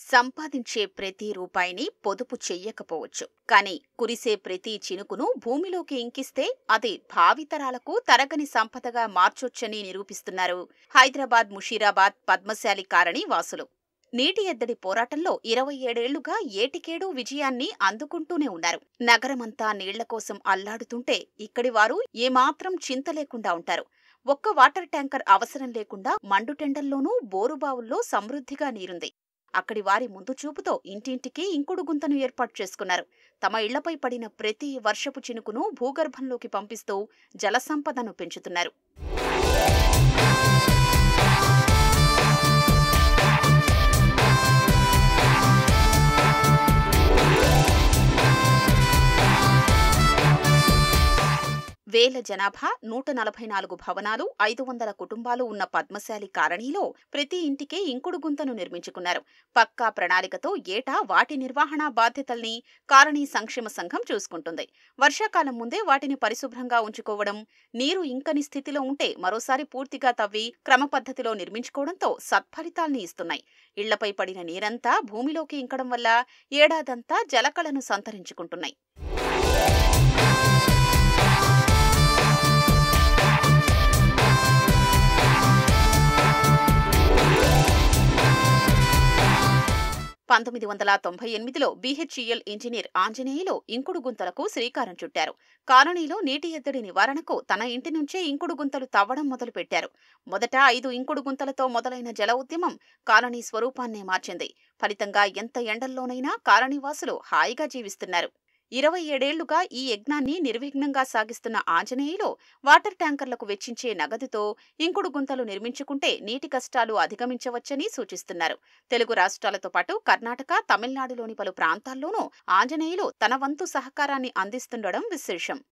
సంపాదించే ప్రతి రూపాయిని పొదుపు చెయ్యకపోవచ్చు, కానీ కురిసే ప్రతి చినుకును భూమిలోకి ఇంకిస్తే అది భావితరాలకు తరగని సంపదగా మార్చొచ్చని నిరూపిస్తున్నారు హైదరాబాద్ ముషీరాబాద్ పద్మశాలి కాలనీ వాసులు. నీటి ఎద్దడి పోరాటంలో 27 ఏళ్లుగా ఏటికేడు విజయాన్ని అందుకుంటూనే ఉన్నారు. నగరమంతా నీళ్ల కోసం అల్లాడుతుంటే ఇక్కడి వారు ఏమాత్రం చింత లేకుండా ఉంటారు. ఒక్క వాటర్ ట్యాంకర్ అవసరం లేకుండా మండుటెండల్లోనూ బోరుబావుల్లో సమృద్ధిగా నీరుంది. అక్కడి వారి ముందు చూపుతో ఇంటింటికి ఇంకుడు గుంతను ఏర్పాటు చేసుకున్నారు. తమ ఇళ్లపై పడిన ప్రతి వర్షపు చినుకును భూగర్భంలోకి పంపిస్తూ జలసంపదను పెంచుతున్నారు. వేల జనాభా, 144 భవనాలు, 500 కుటుంబాలు ఉన్న పద్మశాలి కాలనీలో ప్రతి ఇంటికే ఇంకుడు గుంతను నిర్మించుకున్నారు. పక్కా ప్రణాళికతో ఏటా వాటి నిర్వహణ బాధ్యతల్ని కాలనీ సంక్షేమ సంఘం చూసుకుంటుంది. వర్షాకాలం ముందే వాటిని పరిశుభ్రంగా ఉంచుకోవడం, నీరు ఇంకని స్థితిలో ఉంటే మరోసారి పూర్తిగా తవ్వి క్రమపద్ధతిలో నిర్మించుకోవడంతో సత్ఫలితాల్ని ఇస్తున్నాయి. ఇళ్లపై పడిన నీరంతా భూమిలోకి ఇంకడం వల్ల ఏడాదంతా జలకళను సంతరించుకుంటున్నాయి. లో BHEL ఇంజనీర్ ఆంజనేయులు ఇంకుడు గుంతలకు శ్రీకారం చుట్టారు. కాలనీలో నీటి ఎద్దడి నివారణకు తన ఇంటి నుంచే ఇంకుడు గుంతలు తవ్వడం మొదలుపెట్టారు. మొదట 5 ఇంకుడు గుంతలతో మొదలైన జల ఉద్యమం కాలనీ స్వరూపాన్నే మార్చింది. ఫలితంగా ఎంత ఎండల్లోనైనా కాలనీవాసులు హాయిగా జీవిస్తున్నారు. 27 ఏళ్లుగా ఈ యజ్ఞాన్ని నిర్విఘ్నంగా సాగిస్తున్న ఆంజనేయులు వాటర్ ట్యాంకర్లకు వెచ్చించే నగదుతో ఇంకుడు గుంతలు నిర్మించుకుంటే నీటి కష్టాలు అధిగమించవచ్చని సూచిస్తున్నారు. తెలుగు రాష్ట్రాలతో పాటు కర్ణాటక, తమిళనాడులోని పలు ప్రాంతాల్లోనూ ఆంజనేయులు తన వంతు సహకారాన్ని అందిస్తుండడం విశేషం.